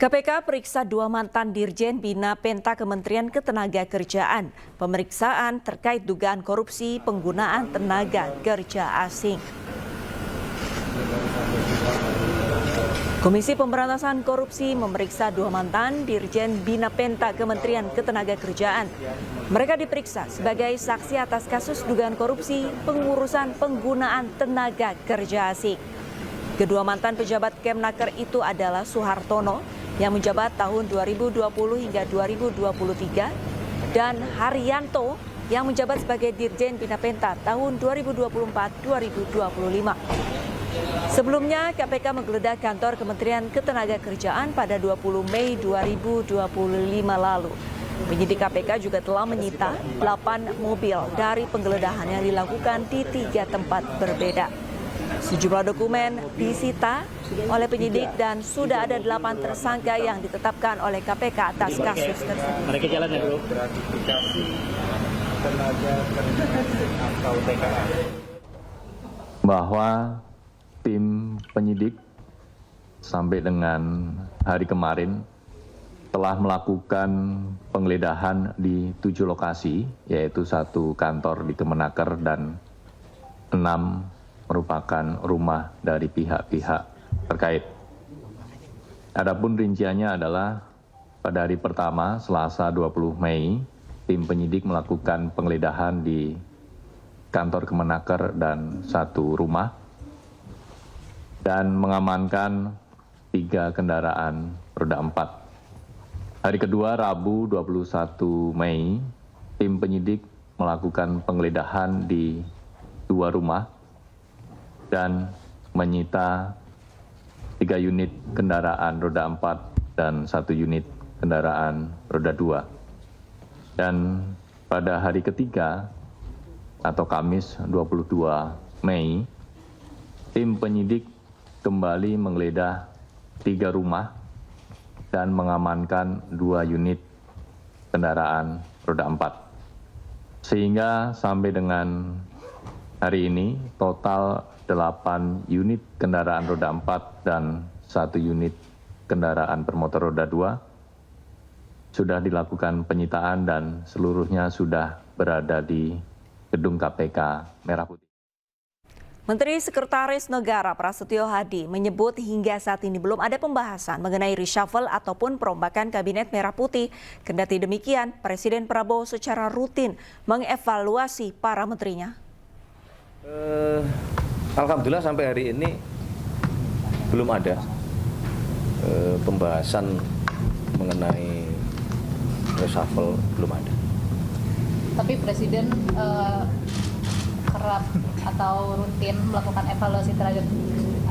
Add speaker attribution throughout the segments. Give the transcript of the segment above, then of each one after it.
Speaker 1: KPK periksa dua mantan Dirjen Bina Penta Kementerian Ketenagakerjaan. Pemeriksaan terkait dugaan korupsi penggunaan tenaga kerja asing. Komisi Pemberantasan Korupsi memeriksa dua mantan Dirjen Bina Penta Kementerian Ketenagakerjaan. Mereka diperiksa sebagai saksi atas kasus dugaan korupsi pengurusan penggunaan tenaga kerja asing. Kedua mantan pejabat Kemnaker itu adalah Suhartono yang menjabat tahun 2020 hingga 2023 dan Haryanto yang menjabat sebagai Dirjen Bina Penta tahun 2024-2025. Sebelumnya, KPK menggeledah kantor Kementerian Ketenagakerjaan pada 20 Mei 2025 lalu. Penyidik KPK juga telah menyita 8 mobil dari penggeledahan yang dilakukan di 3 tempat berbeda. Sejumlah dokumen disita oleh penyidik dan sudah ada 8 tersangka yang ditetapkan oleh KPK atas kasus tersebut.
Speaker 2: Mereka jalan ya dulu.
Speaker 3: Bahwa tim penyidik sampai dengan hari kemarin telah melakukan penggeledahan di 7 lokasi, yaitu 1 kantor di Kemenaker dan 6 merupakan rumah dari pihak-pihak terkait. Adapun rinciannya adalah pada hari pertama, Selasa 20 Mei, tim penyidik melakukan penggeledahan di kantor Kemenaker dan 1 rumah dan mengamankan 3 kendaraan roda 4. Hari kedua, Rabu 21 Mei, tim penyidik melakukan penggeledahan di 2 rumah dan menyita 3 unit kendaraan roda 4 dan 1 unit kendaraan roda 2. Dan pada hari ketiga atau Kamis 22 Mei, tim penyidik kembali menggeledah 3 rumah dan mengamankan 2 unit kendaraan roda 4. Sehingga sampai dengan hari ini total 8 unit kendaraan roda 4 dan 1 unit kendaraan bermotor roda 2 sudah dilakukan penyitaan dan seluruhnya sudah berada di gedung KPK Merah Putih.
Speaker 1: Menteri Sekretaris Negara Prasetyo Hadi menyebut hingga saat ini belum ada pembahasan mengenai reshuffle ataupun perombakan Kabinet Merah Putih. Kendati demikian, Presiden Prabowo secara rutin mengevaluasi para menterinya.
Speaker 4: Alhamdulillah sampai hari ini belum ada pembahasan mengenai reshuffle, belum ada.
Speaker 5: Tapi Presiden kerap atau rutin melakukan evaluasi terhadap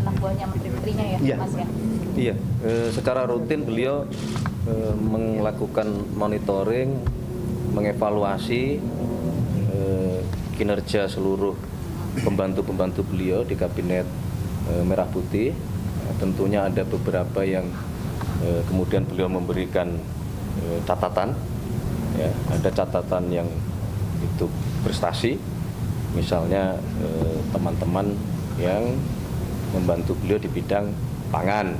Speaker 5: anak buahnya, menteri-menterinya ya,
Speaker 4: Iya.
Speaker 5: Mas ya?
Speaker 4: Iya, secara rutin beliau melakukan monitoring, mengevaluasi kinerja seluruh pembantu-pembantu beliau di Kabinet Merah Putih. Tentunya ada beberapa yang kemudian beliau memberikan catatan, ya, ada catatan yang itu prestasi, misalnya teman-teman yang membantu beliau di bidang pangan.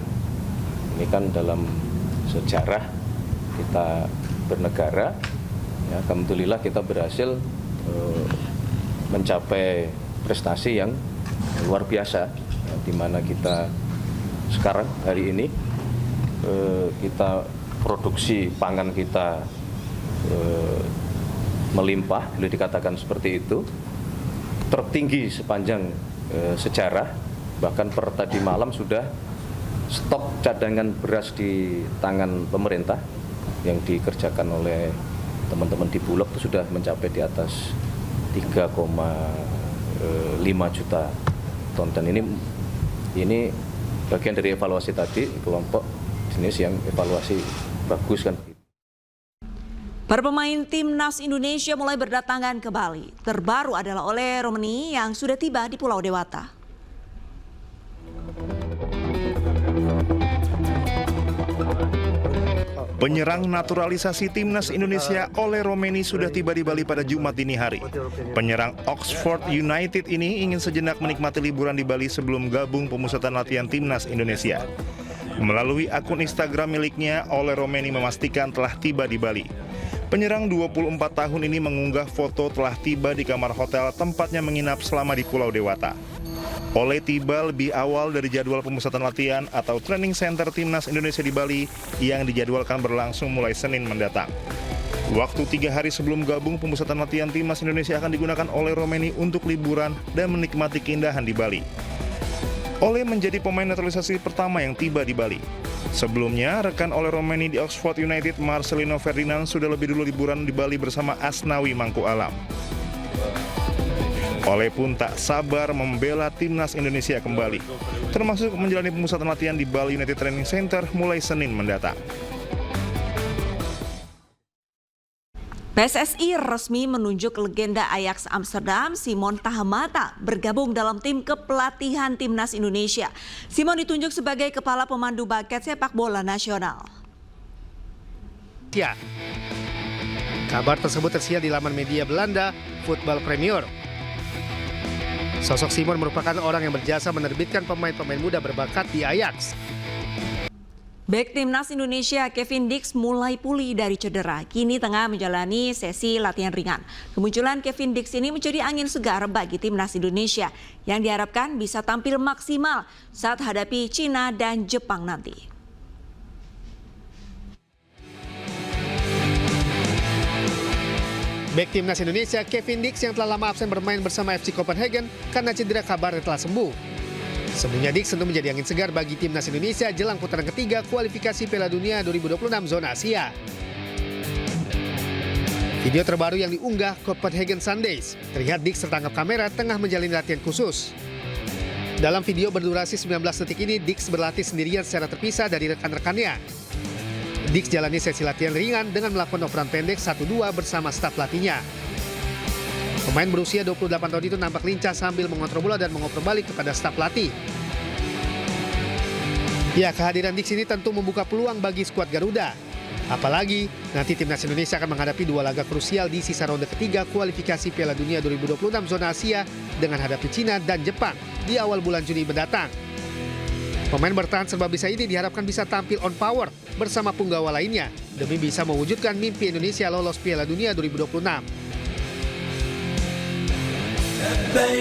Speaker 4: Ini kan dalam sejarah kita bernegara, ya, alhamdulillah kita berhasil mencapai prestasi yang luar biasa, ya, di mana kita sekarang hari ini kita produksi pangan kita melimpah, boleh dikatakan seperti itu, tertinggi sepanjang sejarah. Bahkan per tadi malam sudah stok cadangan beras di tangan pemerintah yang dikerjakan oleh teman-teman di Bulog itu sudah mencapai di atas 3,5 juta ton. Dan ini bagian dari evaluasi tadi, kelompok jenis yang evaluasi bagus kan.
Speaker 1: Para pemain Timnas Indonesia mulai berdatangan ke Bali. Terbaru adalah Ole Romeni yang sudah tiba di Pulau Dewata.
Speaker 6: Penyerang naturalisasi Timnas Indonesia Ole Romeni sudah tiba di Bali pada Jumat dini hari. Penyerang Oxford United ini ingin sejenak menikmati liburan di Bali sebelum gabung pemusatan latihan Timnas Indonesia. Melalui akun Instagram miliknya, Ole Romeni memastikan telah tiba di Bali. Penyerang 24 tahun ini mengunggah foto telah tiba di kamar hotel tempatnya menginap selama di Pulau Dewata. Ole tiba lebih awal dari jadwal pemusatan latihan atau training center Timnas Indonesia di Bali yang dijadwalkan berlangsung mulai Senin mendatang. Waktu 3 hari sebelum gabung, pemusatan latihan Timnas Indonesia akan digunakan oleh Romeni untuk liburan dan menikmati keindahan di Bali. Ole menjadi pemain naturalisasi pertama yang tiba di Bali. Sebelumnya, rekan Ole Romeni di Oxford United, Marcelino Ferdinand, sudah lebih dulu liburan di Bali bersama Asnawi Mangku Alam. Ole pun tak sabar membela Timnas Indonesia kembali, termasuk menjalani pemusatan latihan di Bali United Training Center mulai Senin mendatang.
Speaker 1: PSSI resmi menunjuk legenda Ajax Amsterdam Simon Tahamata bergabung dalam tim kepelatihan Timnas Indonesia. Simon ditunjuk sebagai kepala pemandu baket sepak bola nasional.
Speaker 2: Ya, kabar tersebut tersiar di laman media Belanda, Voetbal Premier. Sosok Simon merupakan orang yang berjasa menerbitkan pemain-pemain muda berbakat di Ajax.
Speaker 1: Bek Timnas Indonesia Kevin Dix mulai pulih dari cedera. Kini tengah menjalani sesi latihan ringan. Kemunculan Kevin Dix ini menjadi angin segar bagi Timnas Indonesia yang diharapkan bisa tampil maksimal saat hadapi Cina dan Jepang nanti.
Speaker 2: Bek Timnas Indonesia Kevin Dix yang telah lama absen bermain bersama FC Copenhagen karena cedera kabarnya telah sembuh. Sebelumnya Dix tentu menjadi angin segar bagi Timnas Indonesia jelang putaran ketiga kualifikasi Piala Dunia 2026 zona Asia. Video terbaru yang diunggah Copenhagen Sundays terlihat Dix tertangkap kamera tengah menjalani latihan khusus. Dalam video berdurasi 19 detik ini, Dix berlatih sendirian secara terpisah dari rekan-rekannya. Dix jalani sesi latihan ringan dengan melakukan operan pendek 1-2 bersama staf pelatihnya. Pemain berusia 28 tahun itu nampak lincah sambil mengontrol bola dan mengoper balik kepada staf pelatih. Ya, kehadiran Dix ini tentu membuka peluang bagi skuad Garuda. Apalagi nanti Timnas Indonesia akan menghadapi 2 laga krusial di sisa ronde ketiga kualifikasi Piala Dunia 2026 zona Asia dengan hadapi Cina dan Jepang di awal bulan Juni mendatang. Pemain bertahan serba bisa ini diharapkan bisa tampil on power bersama punggawa lainnya demi bisa mewujudkan mimpi Indonesia lolos Piala Dunia 2026.